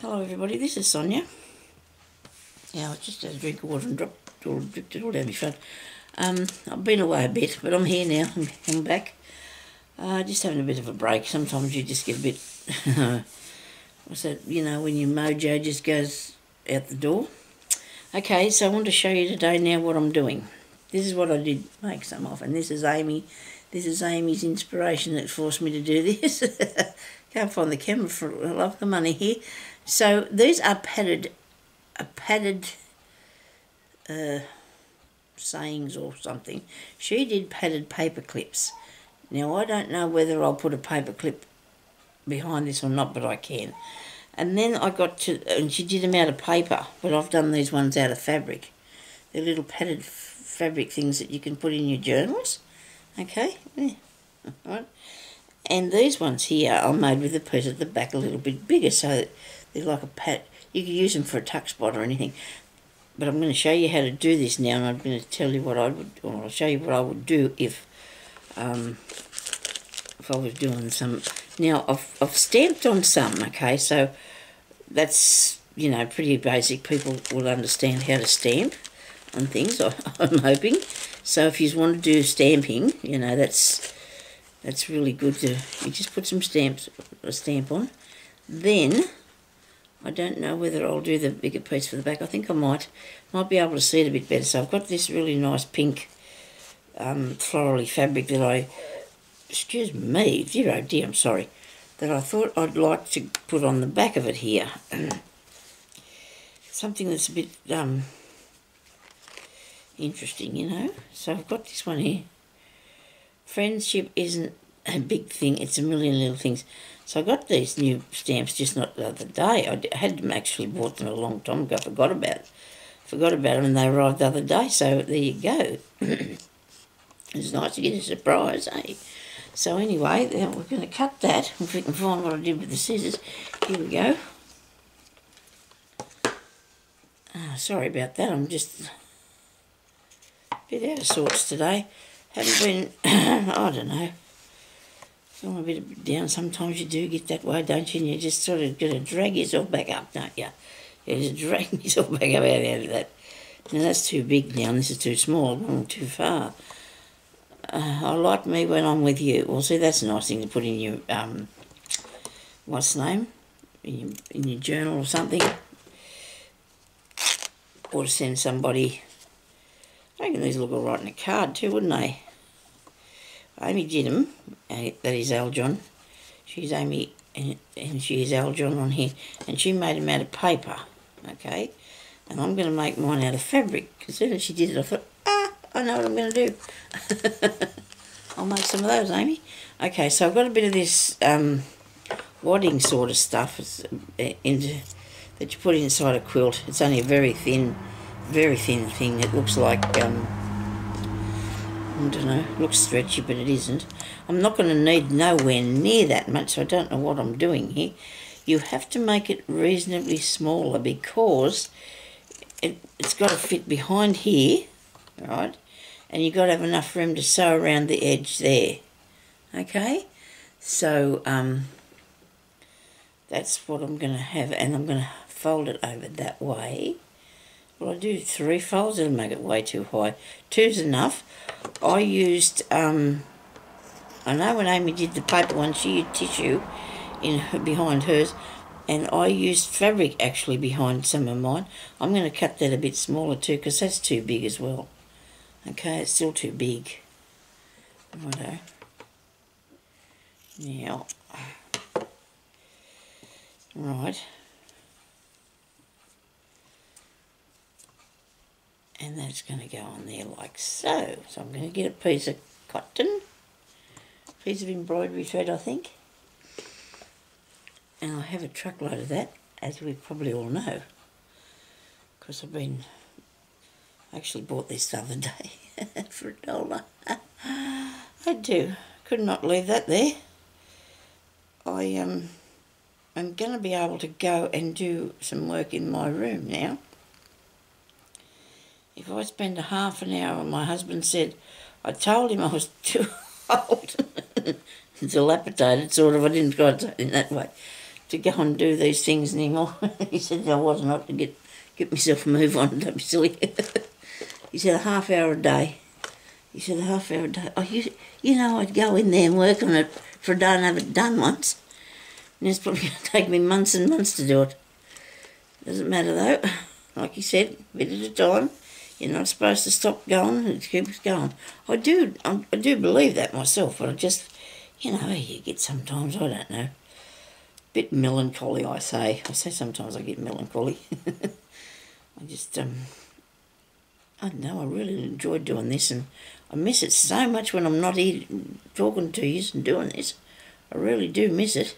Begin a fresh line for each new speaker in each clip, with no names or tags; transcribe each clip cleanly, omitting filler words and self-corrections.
Hello everybody, this is Sonia. Yeah, I just had a drink of water and dripped it all down my front. I've been away a bit, but I'm here now. I'm back. Just having a bit of a break. Sometimes you just get a bit, what's that, when your mojo just goes out the door. Okay, so I want to show you today now what I'm doing. This is what I did make some of, and this is Amy. This is Amy's inspiration that forced me to do this. Can't find the camera for I love the money here. So these are padded sayings or something. She did padded paper clips. Now I don't know whether I'll put a paper clip behind this or not, but I can. And then I got to, and she did them out of paper, but I've done these ones out of fabric. They're little padded fabric things that you can put in your journals. Okay, yeah. Right. And these ones here are made with the piece at the back a little bit bigger, so that they're like a pad. You could use them for a tuck spot or anything. But I'm going to show you how to do this now, and I'm going to tell you what I would, or I'll show you what I would do if I was doing some. Now I've stamped on some, okay, so that's pretty basic. People will understand how to stamp on things. I'm hoping. So if you want to do stamping, that's really good to. You just put some a stamp on. Then I don't know whether I'll do the bigger piece for the back. I think I might be able to see it a bit better. So I've got this really nice pink florally fabric that I, excuse me, dear, I'm sorry, that I thought I'd like to put on the back of it here. Something that's a bit interesting, So I've got this one here. Friendship isn't a big thing, it's a million little things. So I got these new stamps just not the other day. I had them actually bought them a long time ago, forgot about them, and they arrived the other day, so there you go. It's nice to get a surprise, eh? So anyway, then we're going to cut that, if we can find what I did with the scissors. Here we go. Sorry about that, I'm just a bit out of sorts today. Haven't been, I don't know, feeling a bit down. Sometimes you do get that way, don't you? And you just sort of got to drag yourself back up, don't you? You just drag yourself back up out of that. Now that's too big now, and this is too small, I've gone too far. I like me when I'm with you. Well, see, that's a nice thing to put in your, what's the name? In your journal or something. Or to send somebody. I reckon these look all right in a card too, wouldn't they? Amy did them. That is Aljon. She's Amy, and she is Aljon on here. And she made them out of paper, okay? And I'm going to make mine out of fabric. As soon as she did it, I thought, I know what I'm going to do. I'll make some of those, Amy. Okay, so I've got a bit of this wadding sort of stuff that you put inside a quilt. It's only a very thin thing. It looks like, I don't know, it looks stretchy, but it isn't. I'm not going to need nowhere near that much, so I don't know what I'm doing here. You have to make it reasonably smaller because it's got to fit behind here, right? And you've got to have enough room to sew around the edge there, okay? So that's what I'm going to have, and I'm going to fold it over that way. Well, I do 3 folds, it'll make it way too high. 2's enough. I used, I know when Amy did the paper one, she used tissue behind hers, and I used fabric actually behind some of mine. I'm going to cut that a bit smaller too, because that's too big as well. Okay, it's still too big. Righto. Now, right. And that's going to go on there like so. So I'm going to get a piece of cotton, piece of embroidery thread, I think. And I have a truckload of that, as we probably all know, because I actually bought this the other day for $1. I do. Could not leave that there. I am going to be able to go and do some work in my room now. If I spend a half an hour, my husband said, I told him I was too old, dilapidated sort of, I didn't try to say it in that way, to go and do these things anymore. He said I wasn't up to get myself a move on, don't be silly. He said a half hour a day. He said a half hour a day. Oh, you know, I'd go in there and work on it for a day and have it done once. And it's probably going to take me months and months to do it. Doesn't matter though. Like he said, a bit at a time. You're not supposed to stop going, it keeps going. I do believe that myself, but I just, you know, you get sometimes, I don't know, bit melancholy, I say. I say sometimes I get melancholy. I just, I don't know, I really enjoy doing this, and I miss it so much when I'm not here talking to you and doing this. I really do miss it.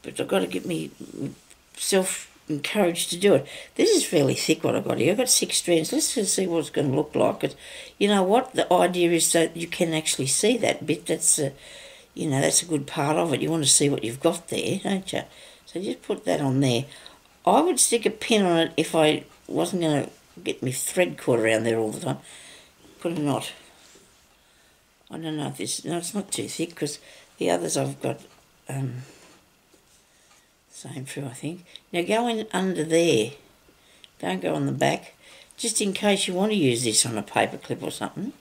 But I've got to get myself encouraged to do it. This is fairly thick what I've got here. I've got 6 strands. Let's just see what it's going to look like. You know what? The idea is that you can actually see that bit. That's you know, that's a good part of it. You want to see what you've got there, don't you? So just put that on there. I would stick a pin on it if I wasn't going to get my thread caught around there all the time. Put a knot. I don't know if this... No, it's not too thick because the others I've got... same through, I think. Now go in under there. Don't go on the back. Just in case you want to use this on a paper clip or something.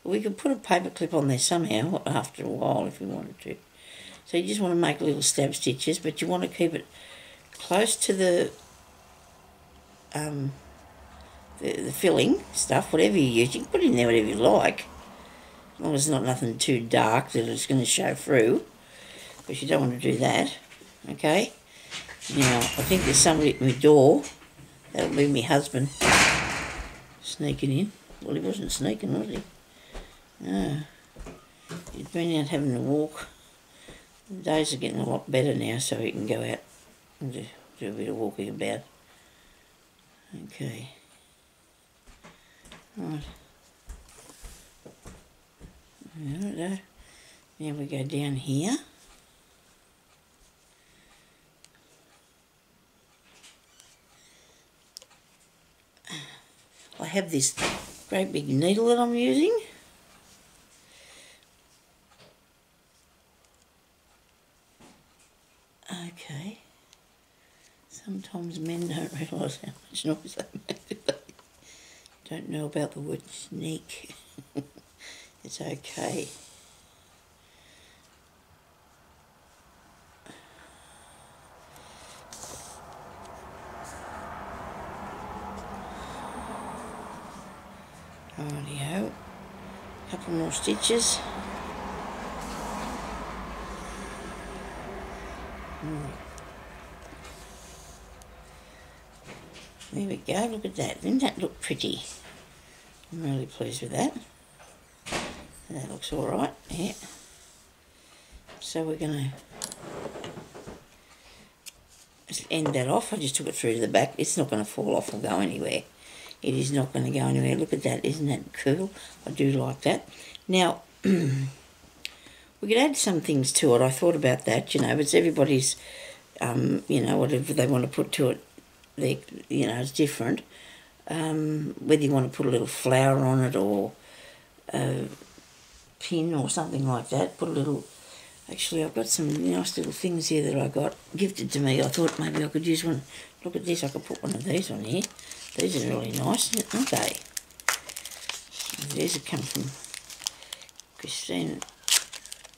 We could put a paper clip on there somehow after a while if we wanted to. So you just want to make little stab stitches, but you want to keep it close to the filling stuff, whatever you use. You can put in there whatever you like, as long as it's not nothing too dark that it's going to show through, because you don't want to do that. Okay, now I think there's somebody at my door. That'll be my husband sneaking in. Well, he wasn't sneaking, was he? No, he's been out having a walk. The days are getting a lot better now, so he can go out and do a bit of walking about. Okay, right. Now we go down here. I have this great big needle that I'm using. Okay. Sometimes men don't realise how much noise they make. They don't know about the word sneak. It's okay. Rightio. Couple more stitches. There we go, look at that. Didn't that look pretty? I'm really pleased with that. That looks alright, yeah. So we're going to just end that off. I just took it through to the back. It's not going to fall off or go anywhere. It is not going to go anywhere. Look at that, isn't that cool? I do like that. Now, we could add some things to it. I thought about that, you know, but it's everybody's, you know, whatever they want to put to it, you know, it's different. Whether you want to put a little flower on it or a pin or something like that, put a little... Actually, I've got some nice little things here that I got gifted to me. I thought maybe I could use one. Look at this, I could put one of these on here. These are really nice, aren't they? These have come from Christina.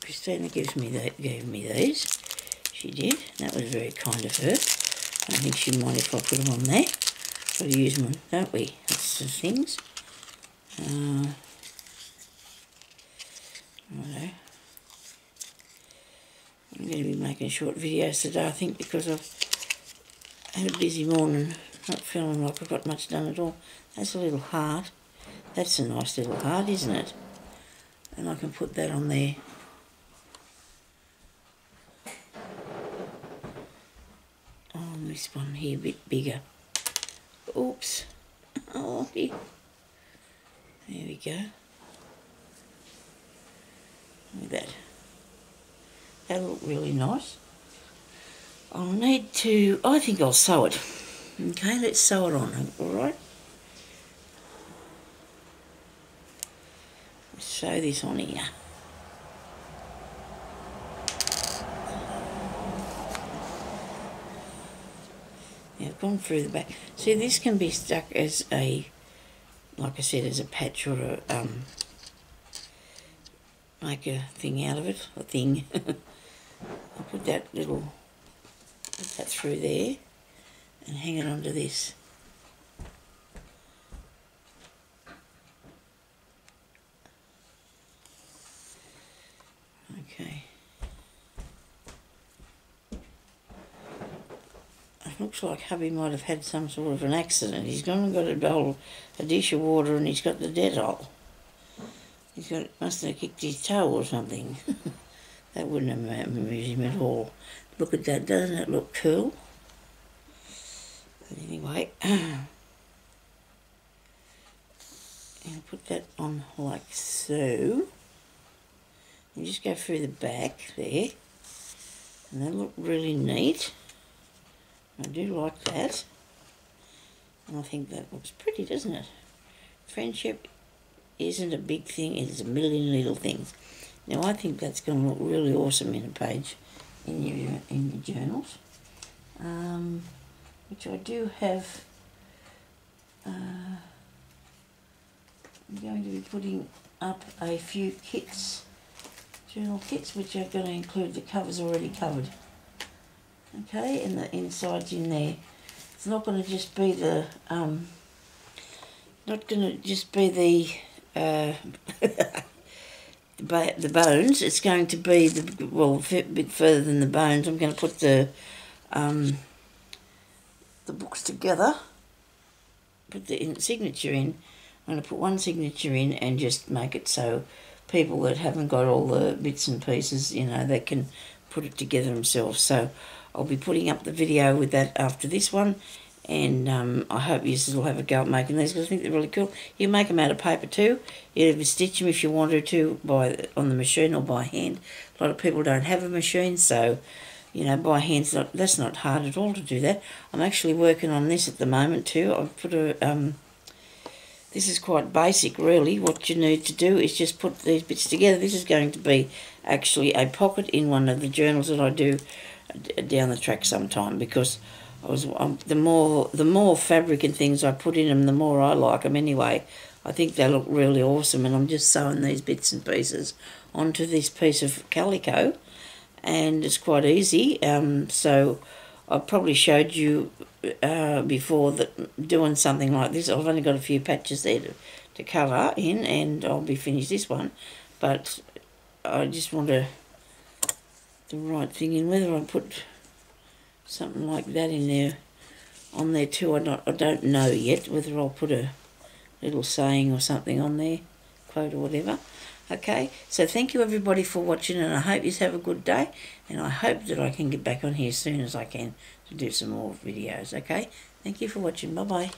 Christina gave me these. She did. That was very kind of her. I don't think she'd mind if I put them on there. Got to use them, don't we? That's the things. Righto. I'm going to be making short videos today, I think, because I've had a busy morning, not feeling like I've got much done at all. That's a little heart. That's a nice little heart, isn't it? And I can put that on there. Oh, this one here a bit bigger. Oops. Oh, here. There we go. Look at that. That'll look really nice. I'll need to... I think I'll sew it. Okay, let's sew it on, alright? Let's sew this on here. Now I've gone through the back. See, this can be stuck as a, like I said, as a patch or a, make a thing out of it, a thing. I'll put that through there and hang it onto this. Okay. It looks like hubby might have had some sort of an accident. He's gone and got a dish of water and he's got the Dettol. Must have kicked his toe or something. That wouldn't have amused him at all. Look at that, doesn't it look cool? Anyway, and put that on like so. You just go through the back there, and they look really neat. I do like that, and I think that looks pretty, doesn't it? Friendship isn't a big thing, it's a million little things. Now I think that's going to look really awesome in a page in your journals, which I do have. I'm going to be putting up a few kits, journal kits, which are going to include the covers already covered. Okay, and the insides in there. It's not going to just be the the bones. It's going to be a bit further than the bones. I'm going to put the books together. Put the signature in. I'm going to put one signature in and just make it so people that haven't got all the bits and pieces, you know, they can put it together themselves. So I'll be putting up the video with that after this one, and I hope you will have a go at making these, because I think they're really cool. You make them out of paper too. You can stitch them if you wanted to on the machine or by hand. A lot of people don't have a machine, so you know, by hand, that's not hard at all to do that. I'm actually working on this at the moment too. I've put a this is quite basic really. What you need to do is just put these bits together. This is going to be actually a pocket in one of the journals that I do down the track sometime, because the more fabric and things I put in them, the more I like them anyway. I think they look really awesome, and I'm just sewing these bits and pieces onto this piece of calico, and it's quite easy. So I probably showed you before that doing something like this. I've only got a few patches there to cover in, and I'll be finished this one, but I just want the right thing in. Whether I put something like that in there on there too, I don't know yet, whether I'll put a little saying or something on there, quote or whatever. Okay, so thank you everybody for watching, and I hope you have a good day, and I hope that I can get back on here as soon as I can to do some more videos. Okay, thank you for watching. Bye bye.